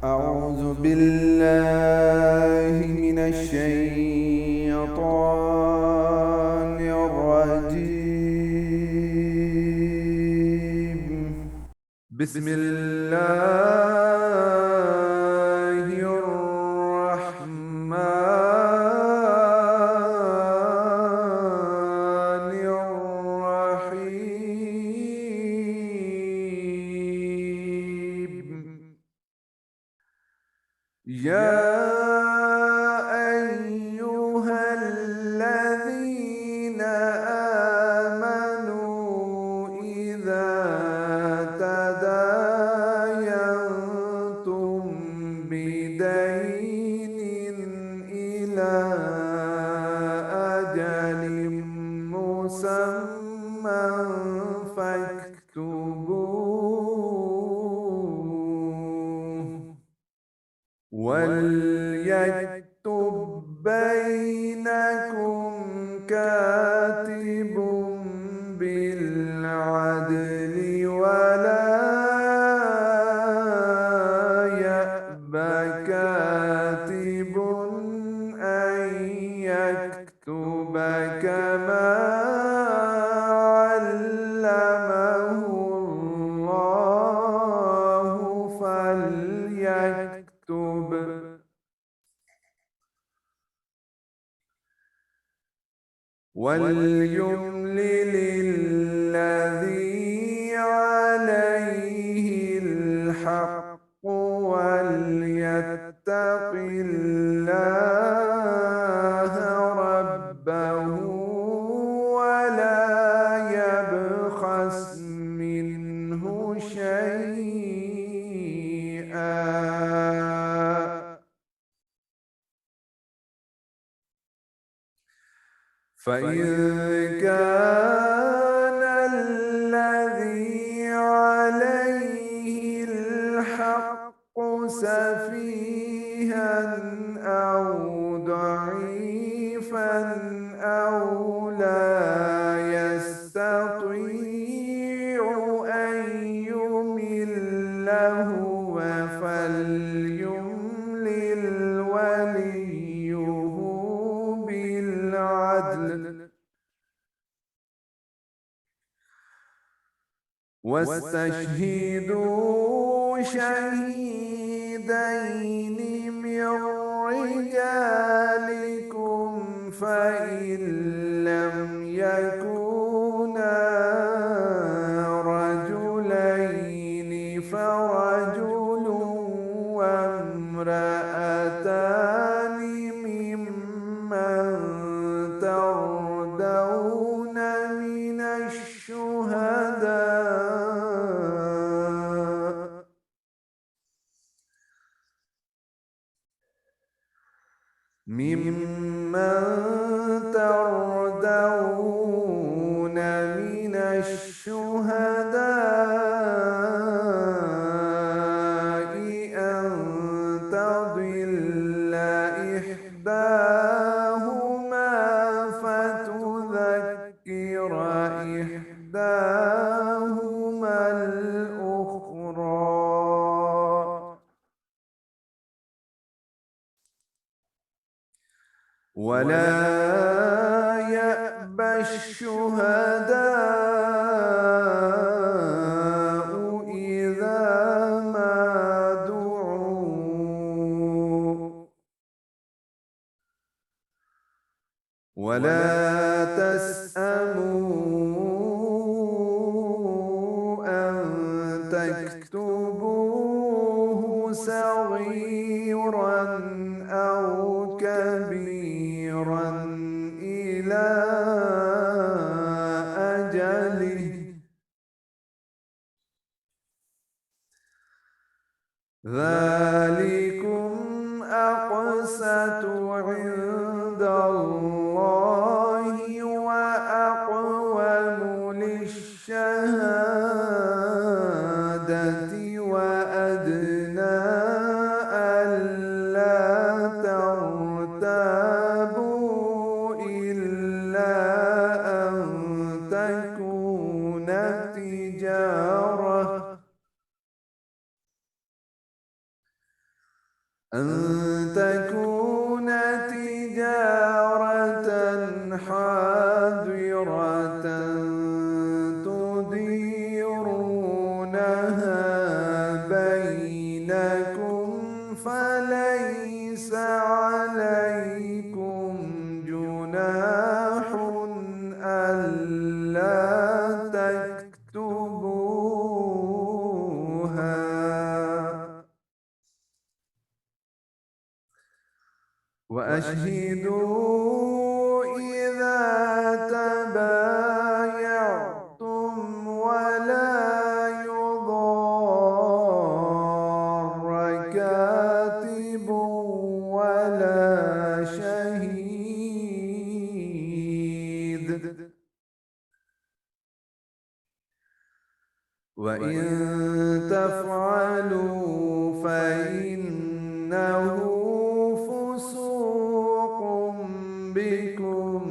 أعوذ بالله من الشيطان الرجيم. بسم الله الرحمن الرحيم. يا أيها الذين آمنوا إذا تداينتم بدين إلى أجل مسمى فاكتبوه، وليكتب بينكم كاتب بالعدل ولا يأب كاتب أن يكتب كما علمه الله فليكتب، وليملل الذي عليه الحق وليتق الله ربه ولا يبخس منه شيئا، فإن كان الذي عليه الحق سفيها أو ضعيفا أو لا يستطيع أن يمل هو فليملل وليه بالعدل، واستشهدوا شهيدين من رجالكم فإن لم يكونا رجلين فرجل وامرأتان ممن ترضون من الشهداء أن تضل إحداهما فتذكر إحداهما الأخرى، ولا يأبى الشهداء إذا ما دعوا، ولا تسأموا أن تكتبوه صغيرا أو كبيرا إلى أجله، ذلكم أقسط عند الله وأقوم للشهادة وأدنى ألا ترتابوا إلا أن تكون تجارة أن تكون تجارة حاضرة تديرونها بينكم فليس عليكم جناح ألا تكتبوها وأشهدوا إذا تبايعتم ولا يضار كاتب ولا شهيد وإن تفعلوا فإنه فسوق بكم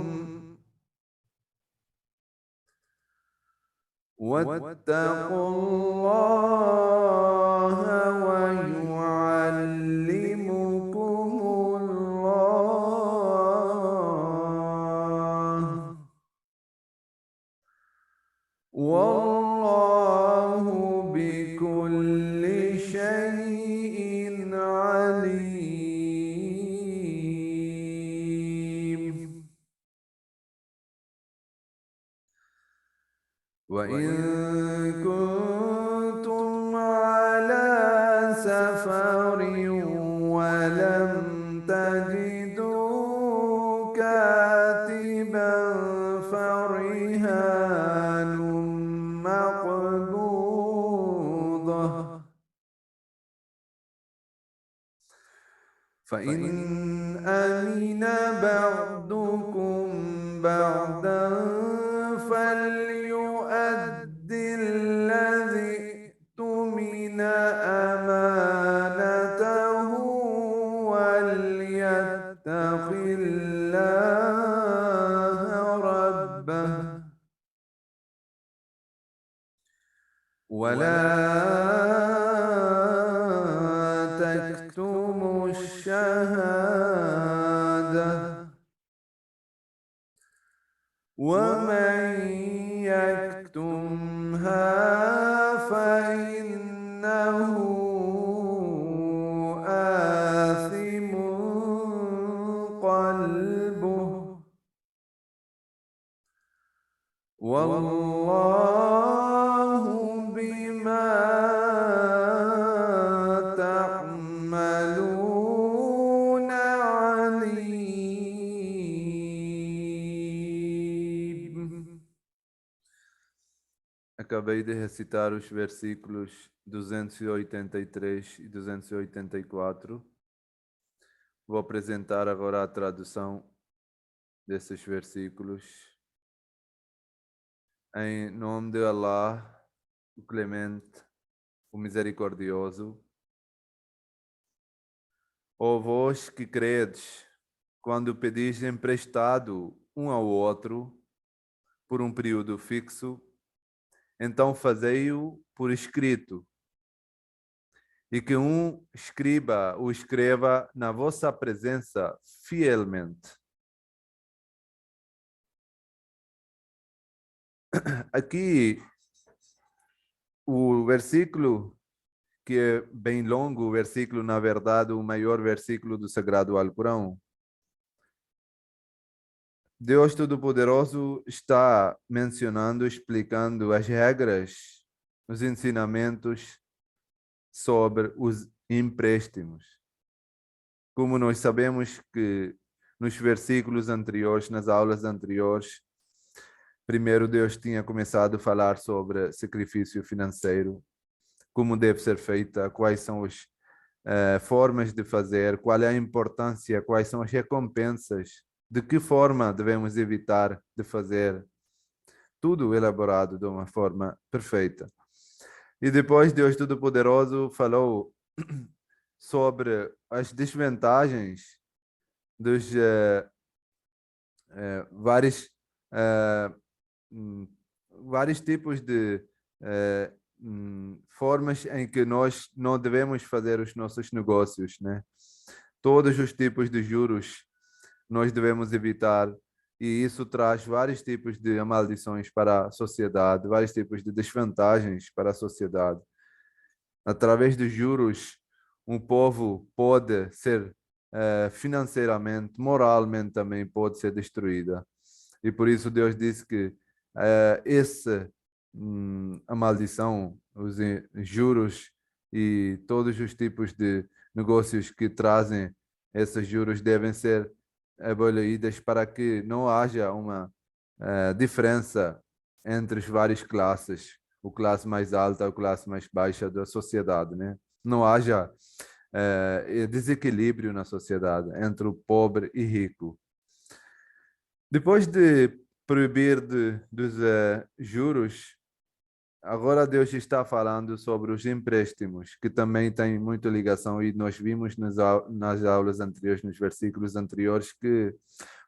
واتقوا الله ويعلمكم الله والله بكل شيء عليم وإن كنتم على سفر ولم تجدوا كاتبا فرهان مقبوضة فإن أمن بعضكم بعضا فليؤد الذي اؤتمن أمانته وليتق الله ربه ولا تكتموا الشهادة ومن يكتمها فإنه آثم قلبه والله بما تعملون عليم. Acabei de recitar os versículos 283 e 284. Vou apresentar agora a tradução desses versículos. Em nome de Allah, o Clemente, o Misericordioso. Ó vós que credes, quando pedis emprestado um ao outro por um período fixo, então fazei-o por escrito, e que um escriba o escreva na vossa presença fielmente. Aqui, o versículo, que é bem longo, o versículo, na verdade, o maior versículo do Sagrado Alcorão. Deus Todo-Poderoso está mencionando, explicando as regras, os ensinamentos sobre os empréstimos. Como nós sabemos que nos versículos anteriores, nas aulas anteriores, primeiro Deus tinha começado a falar sobre sacrifício financeiro, como deve ser feita, quais são as formas de fazer, qual é a importância, quais são as recompensas, de que forma devemos evitar de fazer, tudo elaborado de uma forma perfeita. E depois Deus Todo-Poderoso falou sobre as desvantagens dos vários tipos de formas em que nós não devemos fazer os nossos negócios, né? Todos os tipos de juros nós devemos evitar, e isso traz vários tipos de maldições para a sociedade, vários tipos de desvantagens para a sociedade. Através dos juros, um povo pode ser financeiramente, moralmente também pode ser destruída. E por isso Deus disse que a maldição, os juros e todos os tipos de negócios que trazem esses juros devem ser abolidas para que não haja uma diferença entre as várias classes, o classe mais alta, a classe mais baixa da sociedade, né? Não haja desequilíbrio na sociedade entre o pobre e rico. Depois de proibir dos juros, agora Deus está falando sobre os empréstimos, que também tem muita ligação, e nós vimos nas aulas anteriores, nos versículos anteriores, que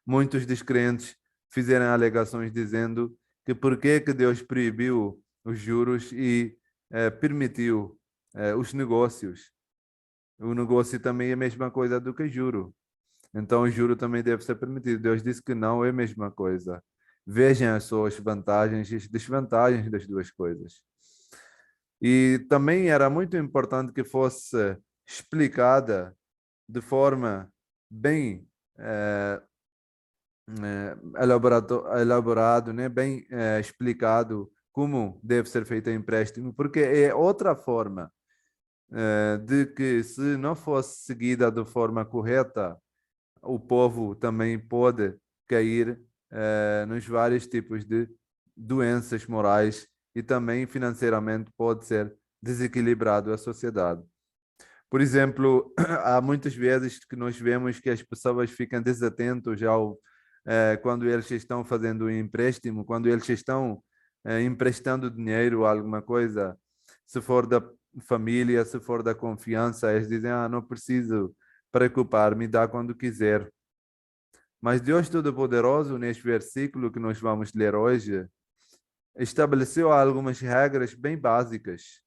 muitos descrentes fizeram alegações dizendo que por que Deus proibiu os juros e permitiu os negócios. O negócio também é a mesma coisa do que juro. Então, o juro também deve ser permitido. Deus disse que não é a mesma coisa. Vejam as suas vantagens e as desvantagens das duas coisas. E também era muito importante que fosse explicada de forma bem elaborado, né? Bem explicado como deve ser feito o empréstimo, porque é outra forma de que, se não fosse seguida de forma correta, o povo também pode cair nos vários tipos de doenças morais, e também financeiramente pode ser desequilibrado a sociedade. Por exemplo, há muitas vezes que nós vemos que as pessoas ficam desatentos quando eles estão fazendo um empréstimo, quando eles estão emprestando dinheiro a alguma coisa, se for da família, se for da confiança, eles dizem, não preciso preocupar, me dá quando quiser. Mas Deus Todo-Poderoso, neste versículo que nós vamos ler hoje, estabeleceu algumas regras bem básicas.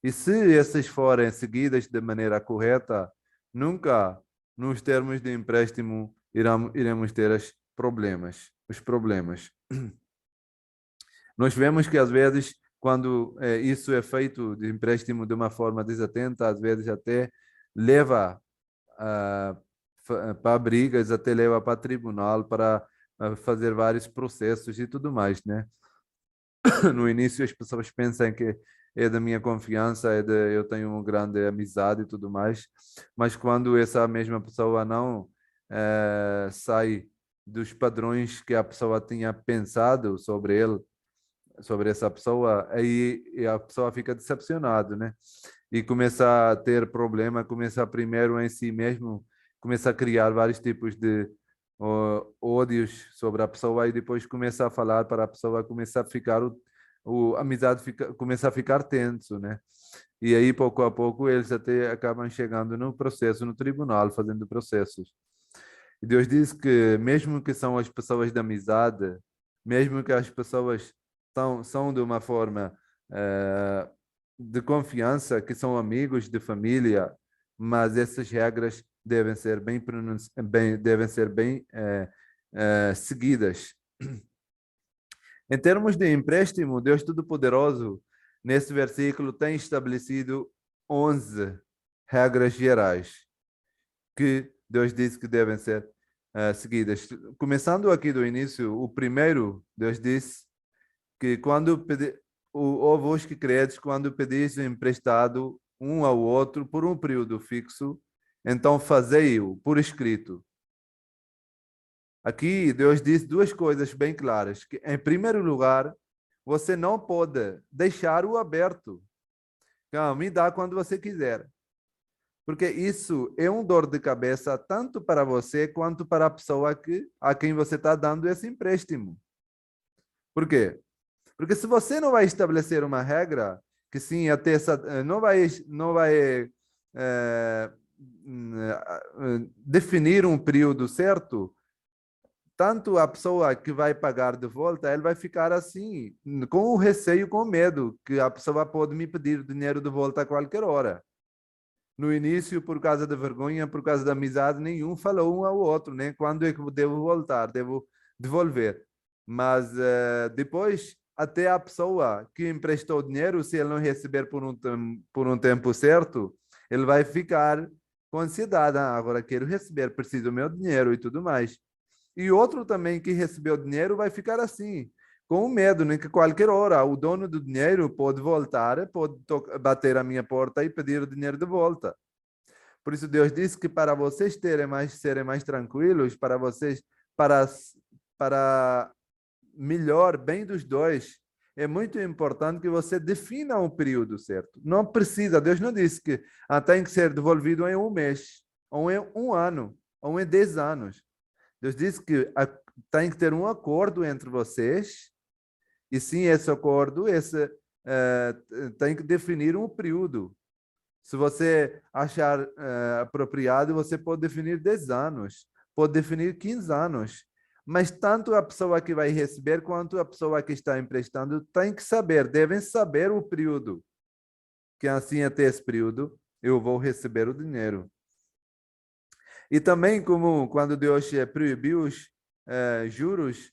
E se essas forem seguidas de maneira correta, nunca, nos termos de empréstimo, iremos ter os problemas. Nós vemos que, às vezes, quando isso é feito de empréstimo de uma forma desatenta, às vezes até leva para brigas, até leva para tribunal, para fazer vários processos e tudo mais, né? No início as pessoas pensam que é da minha confiança, eu tenho uma grande amizade e tudo mais, mas quando essa mesma pessoa não sai dos padrões que a pessoa tinha pensado sobre ele, sobre essa pessoa, aí a pessoa fica decepcionada, né? E começa a ter problema, começa primeiro em si mesmo, começa a criar vários tipos de ódios sobre a pessoa, e depois começa a falar para a pessoa, começa a ficar a amizade começa a ficar tenso, né? E aí, pouco a pouco, eles até acabam chegando no processo, no tribunal, fazendo processos. E Deus diz que, mesmo que são as pessoas da amizade, mesmo que as pessoas são de uma forma de confiança, que são amigos de família, mas essas regras devem ser devem ser bem seguidas. Em termos de empréstimo, Deus Todo-Poderoso, nesse versículo, tem estabelecido 11 regras gerais que Deus disse que devem ser seguidas. Começando aqui do início, o primeiro, Deus disse que quando vós que credes, quando pedis emprestado um ao outro por um período fixo, então fazei-o por escrito. Aqui Deus diz duas coisas bem claras, que em primeiro lugar, você não pode deixar o aberto. Não, me dá quando você quiser. Porque isso é um dor de cabeça tanto para você quanto para a pessoa a quem você está dando esse empréstimo. Por quê? Porque se você não vai estabelecer uma regra, que sim, até não vai definir um período certo, tanto a pessoa que vai pagar de volta, ele vai ficar assim, com o receio, com medo, que a pessoa pode me pedir dinheiro de volta a qualquer hora. No início, por causa da vergonha, por causa da amizade, nenhum falou um ao outro, né? Quando é que eu devo voltar, devo devolver. Mas depois, até a pessoa que emprestou dinheiro, se ele não receber por um tempo certo, ele vai ficar com ansiedade. Ah, agora quero receber, preciso do meu dinheiro e tudo mais. E outro também que recebeu dinheiro vai ficar assim, com medo, né? Que qualquer hora o dono do dinheiro pode voltar, pode bater a minha porta e pedir o dinheiro de volta. Por isso Deus disse que para vocês serem mais tranquilos, para vocês, para, para melhor, bem dos dois, é muito importante que você defina um período certo. Não precisa, Deus não disse que tem que ser devolvido em um mês, ou em um ano, ou em 10 anos. Deus disse que tem que ter um acordo entre vocês, e sim, esse acordo tem que definir um período. Se você achar apropriado, você pode definir 10 anos, pode definir 15 anos. Mas tanto a pessoa que vai receber quanto a pessoa que está emprestando tem que saber, devem saber o período. Que assim, até esse período, eu vou receber o dinheiro. E também, como quando Deus proibiu os juros,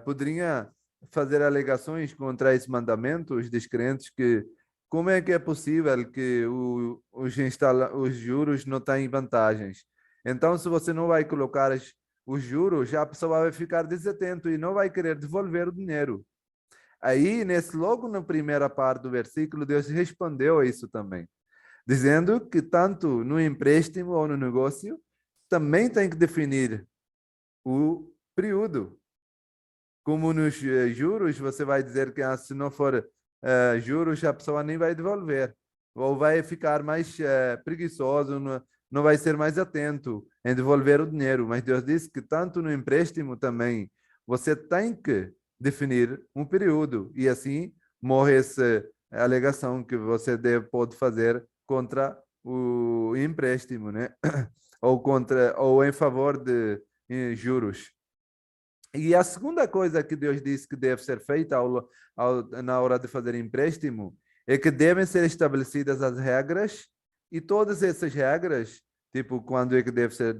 poderia fazer alegações contra esses mandamentos dos crentes que como é que é possível que os juros não têm vantagens? Então, se você não vai colocar os juros, a pessoa vai ficar desatento e não vai querer devolver o dinheiro. Aí, logo na primeira parte do versículo, Deus respondeu a isso também, dizendo que tanto no empréstimo ou no negócio, também tem que definir o período. Como nos juros, você vai dizer que se não for juros, a pessoa nem vai devolver. Ou vai ficar mais preguiçoso, não vai ser mais atento em devolver o dinheiro. Mas Deus disse que tanto no empréstimo também, você tem que definir um período. E assim morre essa alegação que você pode fazer contra o empréstimo, né? Ou em favor de juros. E a segunda coisa que Deus disse que deve ser feita na hora de fazer empréstimo é que devem ser estabelecidas as regras, e todas essas regras, tipo quando é que deve ser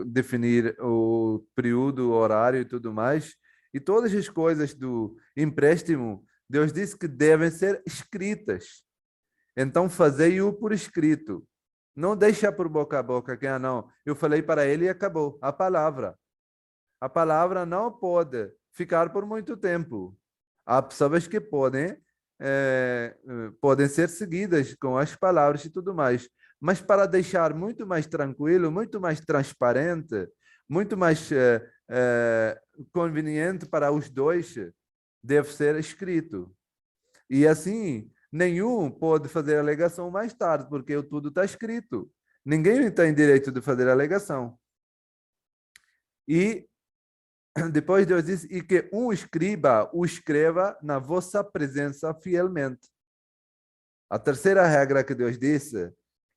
definir o período, o horário e tudo mais, e todas as coisas do empréstimo, Deus disse que devem ser escritas. Então, fazei-o por escrito. Não deixa por boca a boca, que não, eu falei para ele e acabou. A palavra. A palavra não pode ficar por muito tempo. Há pessoas que podem ser seguidas com as palavras e tudo mais. Mas para deixar muito mais tranquilo, muito mais transparente, muito mais conveniente para os dois, deve ser escrito. E assim, nenhum pode fazer alegação mais tarde, porque tudo está escrito. Ninguém tem direito de fazer alegação. E depois Deus diz, e que um escriba o escreva na vossa presença fielmente. A terceira regra que Deus disse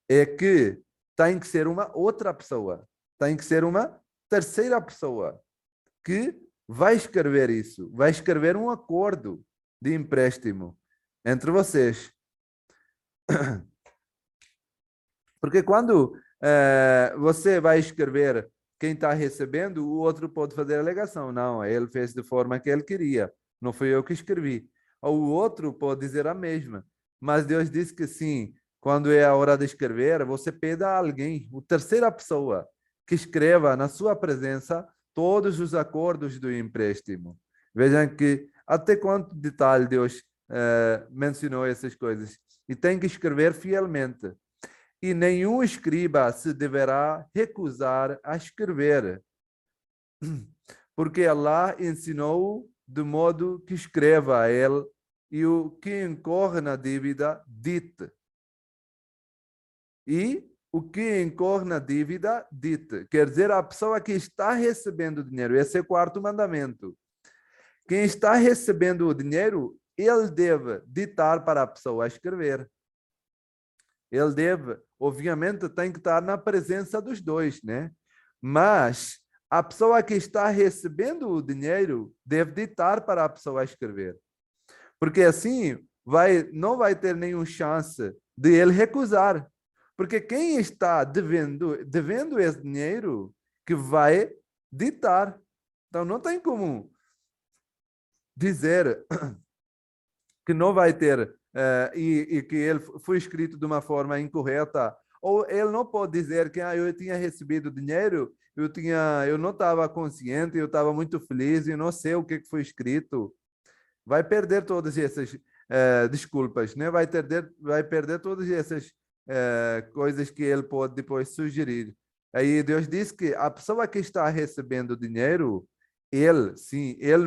é que tem que ser uma outra pessoa, tem que ser uma terceira pessoa que vai escrever isso, vai escrever um acordo de empréstimo entre vocês. Porque quando você vai escrever quem está recebendo, o outro pode fazer a alegação. Não, ele fez de forma que ele queria, não fui eu que escrevi. Ou o outro pode dizer a mesma. Mas Deus disse que sim, quando é a hora de escrever, você pede a alguém, a terceira pessoa, que escreva na sua presença todos os acordos do empréstimo. Vejam que até quanto detalhe Deus mencionou essas coisas. E tem que escrever fielmente. E nenhum escriba se deverá recusar a escrever, porque Allah ensinou de modo que escreva a ele, e o que incorre na dívida, dite. E o que incorre na dívida, dite. Quer dizer, a pessoa que está recebendo dinheiro, esse é o quarto mandamento. Quem está recebendo o dinheiro, ele deve ditar para a pessoa escrever. Ele deve, obviamente, tem que estar na presença dos dois, né? Mas a pessoa que está recebendo o dinheiro deve ditar para a pessoa escrever. Porque assim não vai ter nenhuma chance de ele recusar. Porque quem está devendo esse dinheiro que vai ditar. Então não tem como dizer que não vai ter e que ele foi escrito de uma forma incorreta, ou ele não pode dizer que eu tinha recebido dinheiro, eu não estava consciente, eu estava muito feliz e não sei o que foi escrito. Vai perder todas essas desculpas, né? Vai perder todas essas coisas que ele pode depois sugerir. Aí Deus diz que a pessoa que está recebendo dinheiro, ele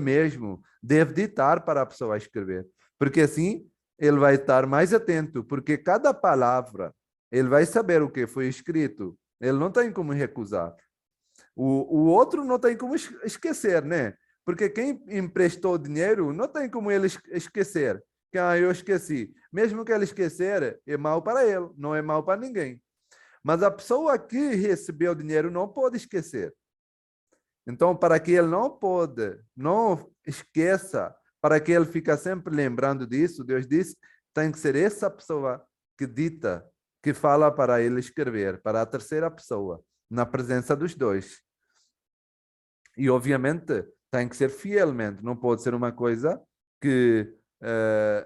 mesmo, deve ditar para a pessoa escrever. Porque assim ele vai estar mais atento, porque cada palavra ele vai saber o que foi escrito. Ele não tem como recusar. O outro não tem como esquecer, né? Porque quem emprestou dinheiro não tem como ele esquecer. Que eu esqueci. Mesmo que ele esquecer, é mal para ele, não é mal para ninguém. Mas a pessoa que recebeu o dinheiro não pode esquecer. Então, para que ele não esqueça, para que ele fique sempre lembrando disso, Deus disse, tem que ser essa pessoa que dita, que fala para ele escrever, para a terceira pessoa, na presença dos dois. E, obviamente, tem que ser fielmente, não pode ser uma coisa que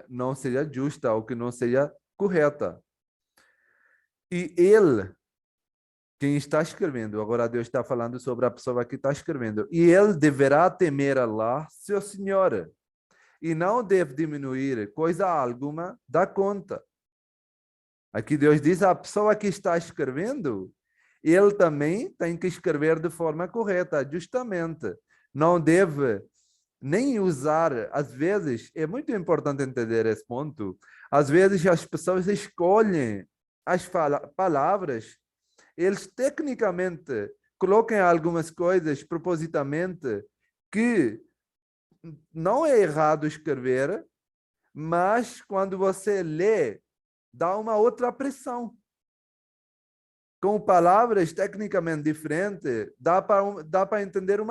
não seja justa ou que não seja correta. E ele, quem está escrevendo, agora Deus está falando sobre a pessoa que está escrevendo, e ele deverá temer Allah, seu Senhor, e não deve diminuir coisa alguma da conta. Aqui Deus diz a pessoa que está escrevendo, ele também tem que escrever de forma correta, justamente. Não deve nem usar, às vezes, é muito importante entender esse ponto, às vezes as pessoas escolhem as palavras, eles tecnicamente colocam algumas coisas propositamente que não é errado escrever, mas quando você lê, dá uma outra pressão. Com palavras tecnicamente diferentes, dá para entender um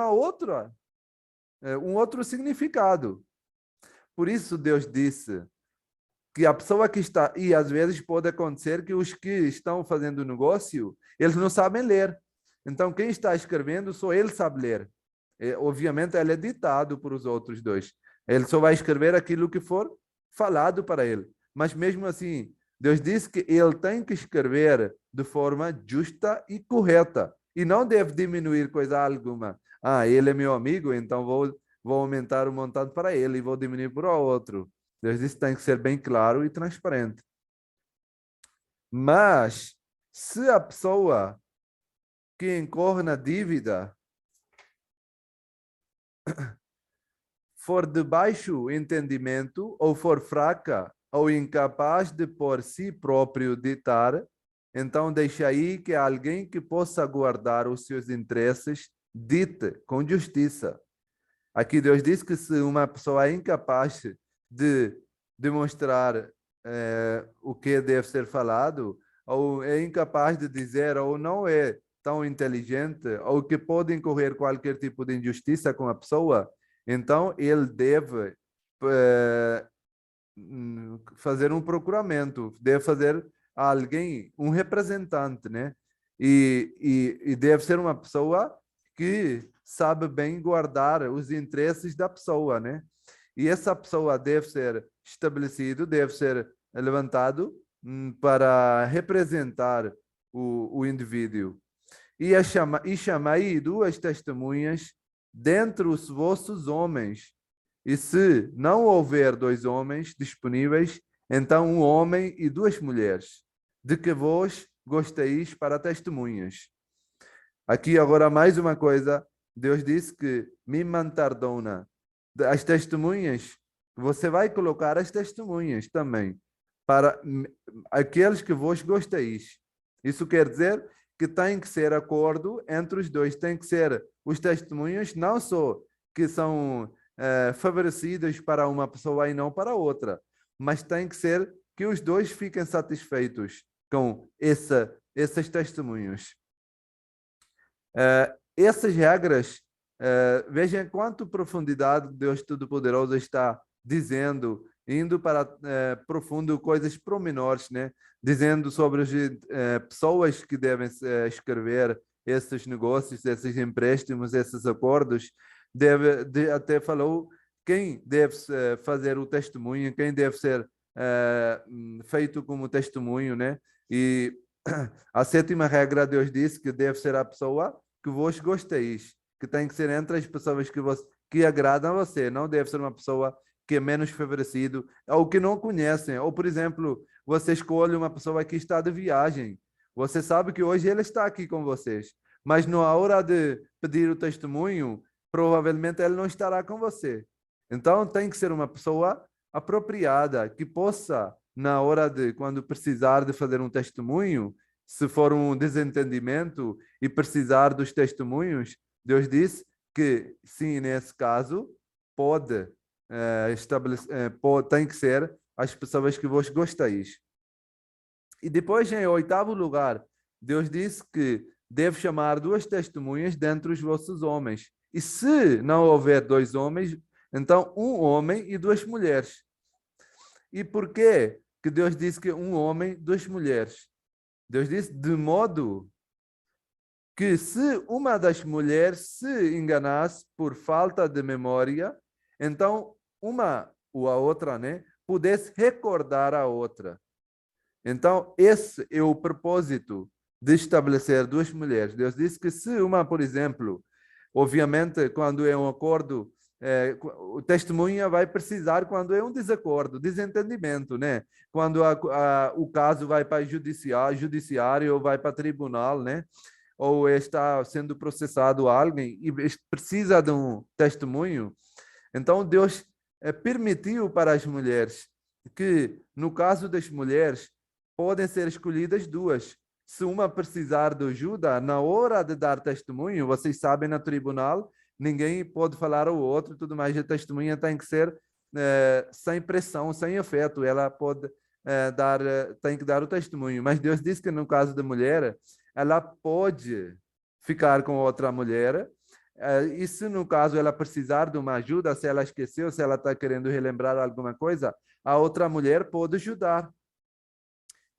outro significado. Por isso Deus disse que a pessoa que está, e às vezes pode acontecer que os que estão fazendo o negócio, eles não sabem ler. Então quem está escrevendo, só ele sabe ler. Obviamente ele é ditado por os outros dois. Ele só vai escrever aquilo que for falado para ele. Mas mesmo assim, Deus disse que ele tem que escrever de forma justa e correta. E não deve diminuir coisa alguma. Ele é meu amigo, então vou aumentar o montante para ele e vou diminuir para o outro. Deus disse que tem que ser bem claro e transparente. Mas, se a pessoa que incorre na dívida for de baixo entendimento, ou for fraca, ou incapaz de por si próprio ditar, então deixa aí que alguém que possa guardar os seus interesses dite com justiça. Aqui Deus diz que se uma pessoa é incapaz de demonstrar o que deve ser falado, ou é incapaz de dizer, ou não é tão inteligente, ou que pode incorrer qualquer tipo de injustiça com a pessoa, então ele deve fazer um procuramento, deve fazer a alguém, um representante, né? E deve ser uma pessoa que sabe bem guardar os interesses da pessoa, né? E essa pessoa deve ser estabelecido, deve ser levantado para representar o indivíduo. E chamai duas testemunhas dentre os vossos homens. E se não houver dois homens disponíveis, então um homem e duas mulheres, de que vos gosteis para testemunhas. Aqui agora mais uma coisa, Deus disse que me mantardona. As testemunhas, você vai colocar as testemunhas também, para aqueles que vos gosteis. Isso quer dizer que tem que ser acordo entre os dois, tem que ser os testemunhos, não só que são favorecidos para uma pessoa e não para outra, mas tem que ser que os dois fiquem satisfeitos com esses testemunhos. essas regras, vejam quanto profundidade Deus Todo-Poderoso está dizendo, indo para profundo coisas promenores, né? Dizendo sobre as pessoas que devem escrever esses negócios, esses empréstimos, esses acordos. Até falou quem deve fazer o testemunho, quem deve ser feito como testemunho, né? E a sétima regra, Deus disse que deve ser a pessoa que vos gosteis, que tem que ser entre as pessoas que agradam a você, não deve ser uma pessoa que é menos favorecido, ou que não conhecem, ou, por exemplo, você escolhe uma pessoa que está de viagem, você sabe que hoje ele está aqui com vocês, mas na hora de pedir o testemunho, provavelmente ele não estará com você. Então, tem que ser uma pessoa apropriada, que possa, na hora de, quando precisar de fazer um testemunho, se for um desentendimento e precisar dos testemunhos, Deus disse que, sim, nesse caso, pode tem que ser as pessoas que vos gosteis. E depois, em oitavo lugar, Deus disse que deve chamar duas testemunhas dentre os vossos homens. E se não houver dois homens, então um homem e duas mulheres. E por quê que Deus disse que um homem, duas mulheres? Deus disse de modo que se uma das mulheres se enganasse por falta de memória, então uma ou a outra, né, pudesse recordar a outra. Então, esse é o propósito de estabelecer duas mulheres. Deus disse que se uma, por exemplo, obviamente, quando é um acordo, o testemunha vai precisar quando é um desacordo, desentendimento, né? Quando o caso vai para judiciário ou vai para tribunal, né? Ou está sendo processado alguém e precisa de um testemunho. Então, Deus permitiu para as mulheres que, no caso das mulheres, podem ser escolhidas duas. Se uma precisar de ajuda, na hora de dar testemunho, vocês sabem, no tribunal, ninguém pode falar ao outro e tudo mais. A testemunha tem que ser sem pressão, sem afeto. Ela pode tem que dar o testemunho. Mas Deus disse que, no caso da mulher, ela pode ficar com outra mulher. E se, no caso, ela precisar de uma ajuda, se ela esqueceu, se ela está querendo relembrar alguma coisa, a outra mulher pode ajudar.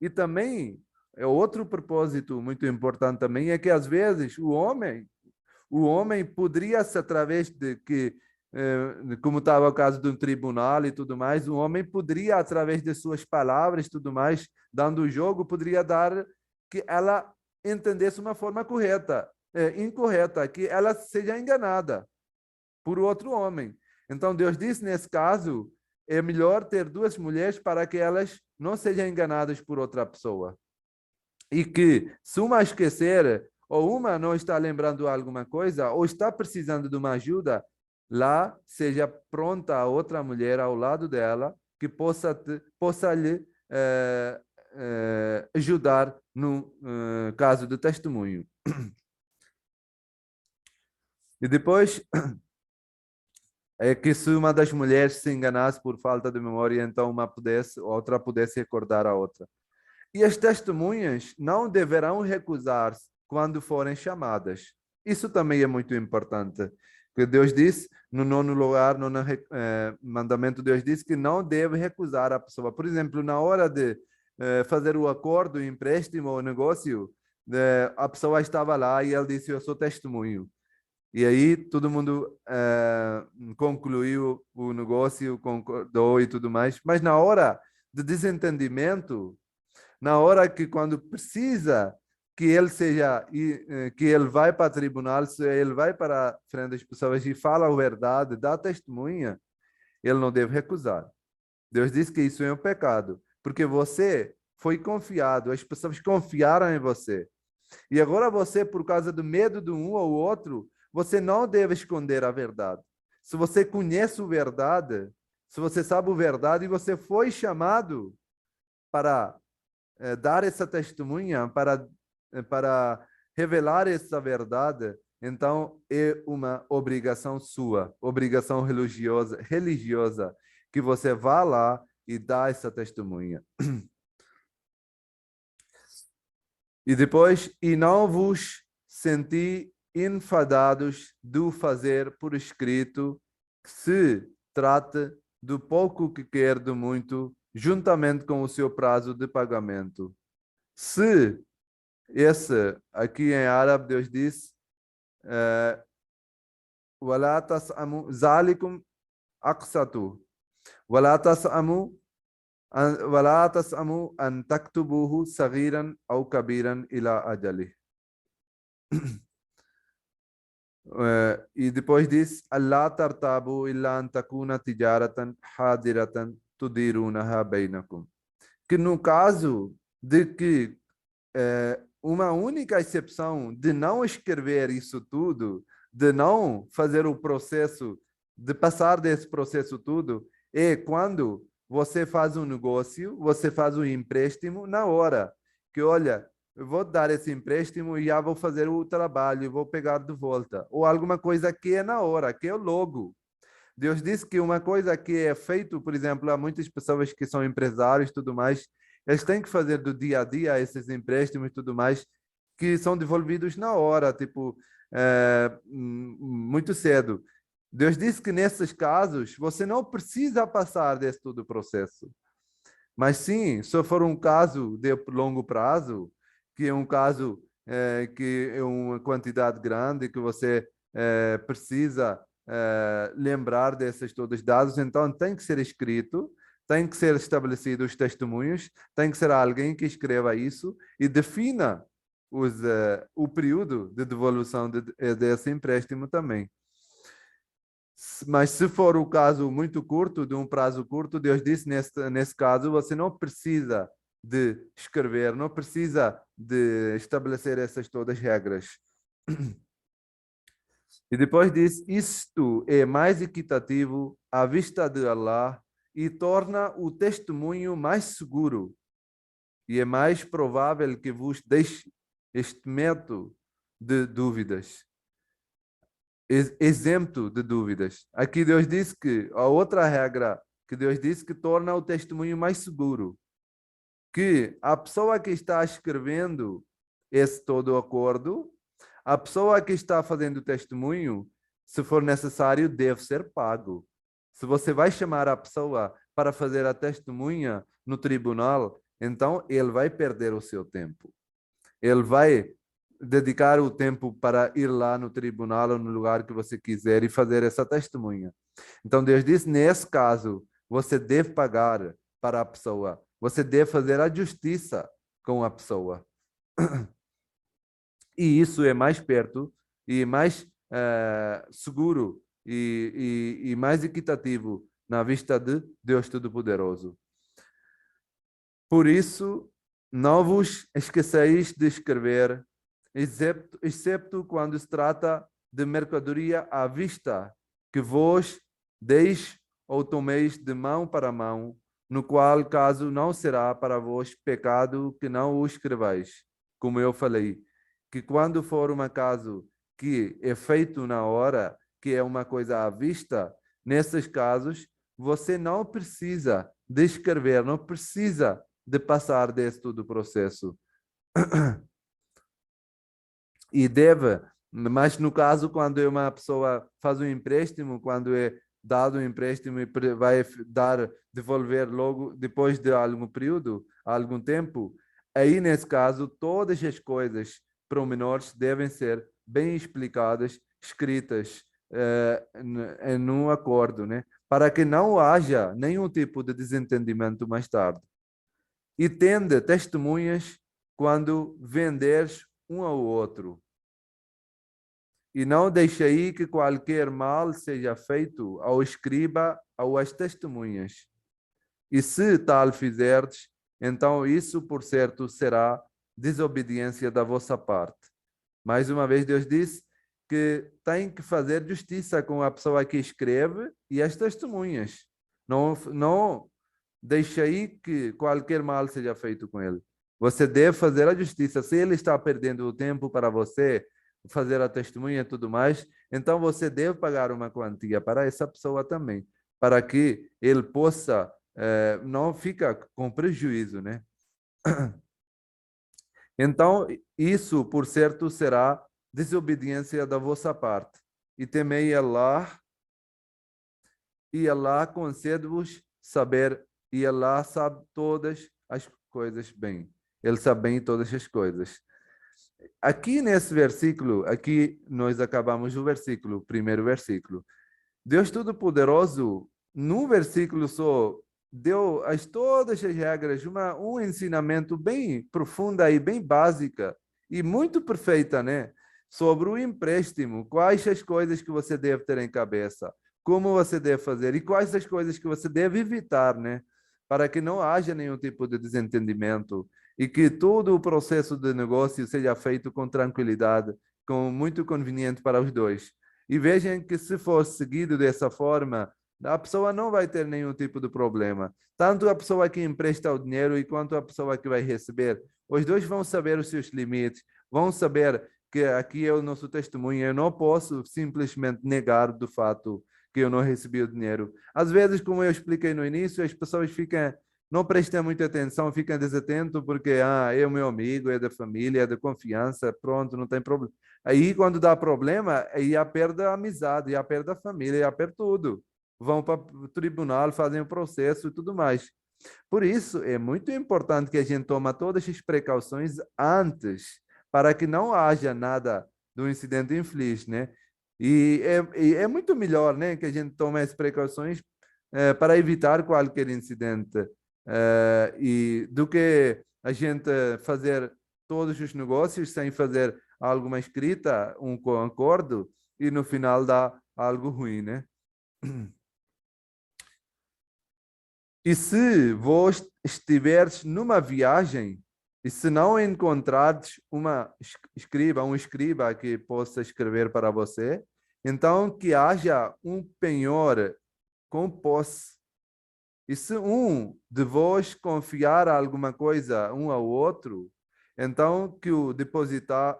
E também, outro propósito muito importante também é que, às vezes, o homem poderia, através de que, como estava o caso de um tribunal e tudo mais, o homem poderia, através de suas palavras e tudo mais, dando o jogo, poderia dar que ela entendesse uma forma correta, incorreta, que ela seja enganada por outro homem. Então, Deus disse, nesse caso, é melhor ter duas mulheres para que elas não sejam enganadas por outra pessoa. E que, se uma esquecer, ou uma não está lembrando alguma coisa, ou está precisando de uma ajuda, lá seja pronta a outra mulher ao lado dela, que possa lhe ajudar no caso de testemunho. E depois, é que se uma das mulheres se enganasse por falta de memória, então outra pudesse recordar a outra. E as testemunhas não deverão recusar-se quando forem chamadas. Isso também é muito importante. Que Deus disse, no nono lugar, no mandamento, Deus disse que não deve recusar a pessoa. Por exemplo, na hora de fazer o acordo, o empréstimo, o negócio, a pessoa estava lá e ele disse, eu sou testemunho. E aí todo mundo concluiu o negócio, concordou e tudo mais. Mas na hora de desentendimento, na hora que, quando precisa que ele seja, que ele vai para o tribunal, se ele vai para frente das pessoas e fala a verdade, dá testemunha, ele não deve recusar. Deus diz que isso é um pecado, porque você foi confiado, as pessoas confiaram em você. E agora você, por causa do medo de um ou outro, você não deve esconder a verdade. Se você conhece a verdade, se você sabe a verdade e você foi chamado para dar essa testemunha, para revelar essa verdade, então é uma obrigação sua, obrigação religiosa, que você vá lá e dá essa testemunha. E depois, e não vos senti enfadados do fazer por escrito, que se trata do pouco que quer do muito, juntamente com o seu prazo de pagamento. Se esse, aqui em árabe, Deus disse, وَلَا تَسْأَمُوا ذَلِكُمْ أَقْسَطُوا وَلَا تَسْأَمُوا وَلَا تَسْأَمُوا أَنْ تَكْتُبُوهُ صَغِيرًا أَوْ كَبِيرًا إِلَى أَجَلِهِ. E depois diz, Allah tartabu illa an takuna tijaratan hadiratan tudirunaha bainakum. Que no caso de que uma única exceção de não escrever isso tudo, de não fazer o processo, de passar desse processo tudo, é quando você faz um negócio, você faz um empréstimo na hora, que olha, eu vou dar esse empréstimo e já vou fazer o trabalho, vou pegar de volta. Ou alguma coisa que é na hora, que é logo. Deus disse que uma coisa que é feito, por exemplo, há muitas pessoas que são empresários e tudo mais, eles têm que fazer do dia a dia esses empréstimos e tudo mais, que são devolvidos na hora, tipo, muito cedo. Deus disse que nesses casos, você não precisa passar desse todo o processo. Mas sim, se for um caso de longo prazo, que é um caso que é uma quantidade grande, que você precisa lembrar desses todos os dados, então tem que ser escrito, tem que ser estabelecido os testemunhos, tem que ser alguém que escreva isso e defina o período de devolução desse empréstimo também. Mas se for o caso muito curto, de um prazo curto, Deus disse, nesse caso, você não precisa de escrever, não precisa de estabelecer essas todas as regras. E depois diz, isto é mais equitativo à vista de Allah e torna o testemunho mais seguro. E é mais provável que vos deixe este método de dúvidas. Exemplo de dúvidas. Aqui Deus disse que a outra regra que Deus disse que torna o testemunho mais seguro, que a pessoa que está escrevendo esse todo acordo, a pessoa que está fazendo o testemunho, se for necessário, deve ser pago. Se você vai chamar a pessoa para fazer a testemunha no tribunal, então ele vai perder o seu tempo. Ele vai dedicar o tempo para ir lá no tribunal ou no lugar que você quiser e fazer essa testemunha. Então Deus diz, nesse caso, você deve pagar para a pessoa. Você deve fazer a justiça com a pessoa. E isso é mais perto e mais seguro e mais equitativo na vista de Deus Todo-Poderoso. Por isso, não vos esqueceis de escrever, excepto quando se trata de mercadoria à vista, que vos deis ou tomeis de mão para mão, no qual caso não será para vós pecado que não o escrevais, como eu falei, que quando for um caso que é feito na hora, que é uma coisa à vista, nesses casos, você não precisa de escrever, não precisa de passar desse todo o processo. E deve, mas no caso, quando uma pessoa faz um empréstimo, quando é dado um empréstimo e vai devolver logo depois de algum período, algum tempo, aí nesse caso, todas as coisas promenores devem ser bem explicadas, escritas em um acordo, né? Para que não haja nenhum tipo de desentendimento mais tarde. E tende testemunhas quando venderes um ao outro. E não deixei que qualquer mal seja feito ao escriba ou às testemunhas. E se tal fizerdes, então isso, por certo, será desobediência da vossa parte. Mais uma vez, Deus disse que tem que fazer justiça com a pessoa que escreve e as testemunhas. Não deixei que qualquer mal seja feito com ele. Você deve fazer a justiça. Se ele está perdendo o tempo para você fazer a testemunha e tudo mais, então você deve pagar uma quantia para essa pessoa também, para que ele possa não ficar com prejuízo, né? Então, isso, por certo, será desobediência da vossa parte. E temei Allah, e Allah concede-vos saber, e Allah sabe todas as coisas bem. Ele sabe bem todas as coisas. Aqui nesse versículo, aqui nós acabamos o versículo, o primeiro versículo. Deus Todo-Poderoso, num versículo só, deu todas as regras, um ensinamento bem profunda e bem básica e muito perfeita, né? Sobre o empréstimo, quais as coisas que você deve ter em cabeça, como você deve fazer e quais as coisas que você deve evitar, né? Para que não haja nenhum tipo de desentendimento e que todo o processo de negócio seja feito com tranquilidade, com muito conveniente para os dois. E vejam que se for seguido dessa forma, a pessoa não vai ter nenhum tipo de problema. Tanto a pessoa que empresta o dinheiro e quanto a pessoa que vai receber. Os dois vão saber os seus limites, vão saber que aqui é o nosso testemunho. Eu não posso simplesmente negar do fato que eu não recebi o dinheiro. Às vezes, como eu expliquei no início, as pessoas não prestam muita atenção, ficam desatentos porque é o meu amigo, é da família, é da confiança, pronto, não tem problema. Aí, quando dá problema, aí a perda a amizade, a perda a família, a perda tudo. Vão para o tribunal, fazem o processo e tudo mais. Por isso, é muito importante que a gente tome todas as precauções antes, para que não haja nada do incidente infeliz, né? E é muito melhor, né, que a gente tome as precauções para evitar qualquer incidente e do que a gente fazer todos os negócios sem fazer alguma escrita, um acordo, e no final dá algo ruim, né? E se vós estiveres numa viagem e se não encontrares um escriba que possa escrever para você, então que haja um penhor com posse. E se um de vós confiar alguma coisa um ao outro, então que o depositário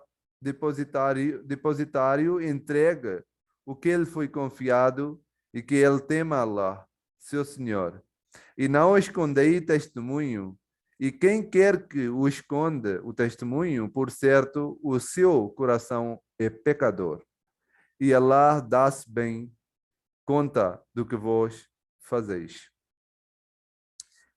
entregue o que ele foi confiado e que ele tema Allah, seu Senhor. E não escondei testemunho. E quem quer que o esconda o testemunho, por certo, o seu coração é pecador. E Allah dá-se bem conta do que vós fazeis.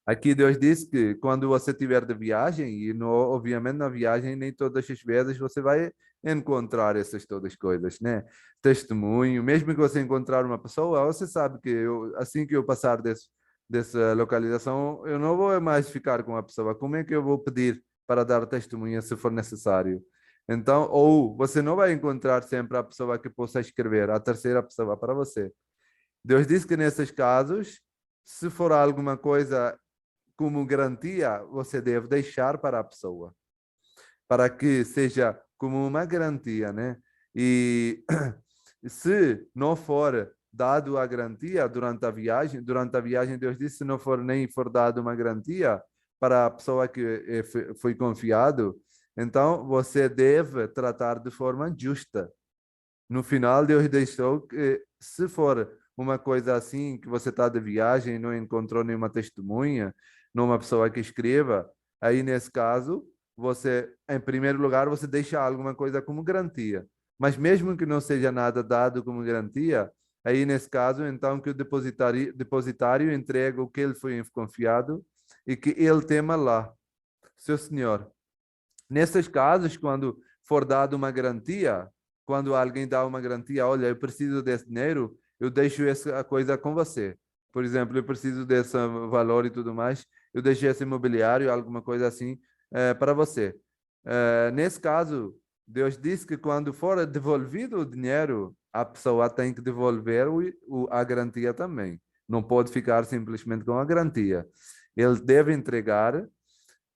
Aqui Deus diz que quando você estiver de viagem, e obviamente na viagem nem todas as vezes você vai encontrar essas todas coisas, né? Testemunho, mesmo que você encontrar uma pessoa, você sabe que assim que eu passar dessa localização, eu não vou mais ficar com a pessoa. Como é que eu vou pedir para dar testemunha se for necessário? Então, ou você não vai encontrar sempre a pessoa que possa escrever, a terceira pessoa para você. Deus diz que nesses casos, se for alguma coisa como garantia, você deve deixar para a pessoa, para que seja como uma garantia, né? E se não for dado a garantia durante a viagem Deus disse, se não for nem for dado uma garantia para a pessoa que foi confiado, então você deve tratar de forma justa. No final, Deus deixou que, se for uma coisa assim, que você está de viagem e não encontrou nenhuma testemunha, numa pessoa que escreva, aí nesse caso, você, em primeiro lugar, você deixa alguma coisa como garantia. Mas mesmo que não seja nada dado como garantia, aí nesse caso, então que o depositário entrega o que ele foi confiado e que ele tema lá, seu senhor. Nesses casos, quando for dado uma garantia, quando alguém dá uma garantia, olha, eu preciso desse dinheiro, eu deixo essa coisa com você. Por exemplo, eu preciso desse valor e tudo mais, eu deixo esse imobiliário, alguma coisa assim, para você. Nesse caso, Deus diz que quando for devolvido o dinheiro, a pessoa tem que devolver a garantia também. Não pode ficar simplesmente com a garantia. Ele deve entregar,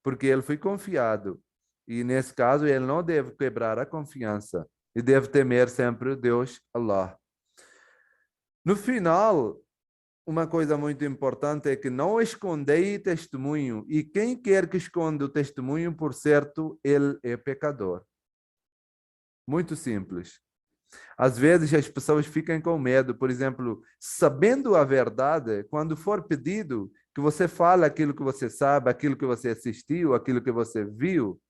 porque ele foi confiado. E nesse caso, ele não deve quebrar a confiança e deve temer sempre Deus, Allah. No final, uma coisa muito importante é que não escondei testemunho, e quem quer que esconda o testemunho, por certo, ele é pecador. Muito simples. Às vezes as pessoas ficam com medo, por exemplo, sabendo a verdade, quando for pedido que você fale aquilo que você sabe, aquilo que você assistiu, aquilo que você viu,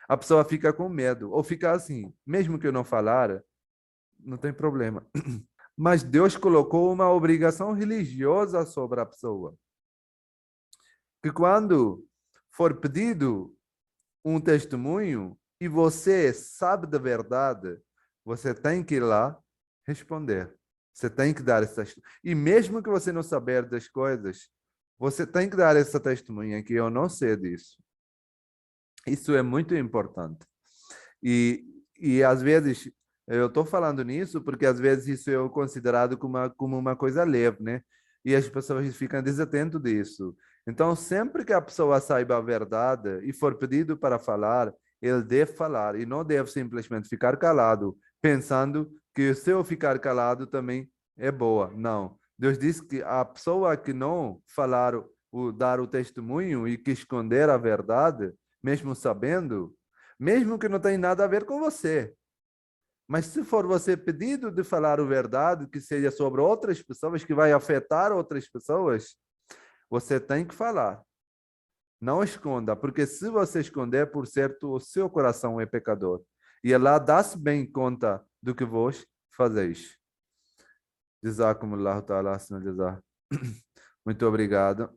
A pessoa fica com medo, ou fica assim, mesmo que eu não falar, não tem problema. Mas Deus colocou uma obrigação religiosa sobre a pessoa, que quando for pedido um testemunho e você sabe da verdade, você tem que ir lá responder. Você tem que dar esse testemunho. E mesmo que você não saber das coisas, você tem que dar essa testemunha que eu não sei disso. Isso é muito importante. E às vezes, eu estou falando nisso porque às vezes isso é considerado como uma coisa leve, né? E as pessoas ficam desatentas disso. Então, sempre que a pessoa saiba a verdade e for pedido para falar, ele deve falar e não deve simplesmente ficar calado, pensando que se eu ficar calado também é boa. Não. Deus disse que a pessoa que não falar, dar o testemunho e que esconder a verdade, mesmo sabendo, mesmo que não tenha nada a ver com você. Mas se for você pedido de falar a verdade, que seja sobre outras pessoas, que vai afetar outras pessoas, você tem que falar. Não esconda, porque se você esconder, por certo, o seu coração é pecador. E lá dá-se bem conta do que vos fazeis. Jazakumullahu ta'ala, senhor Jazar. Muito obrigado.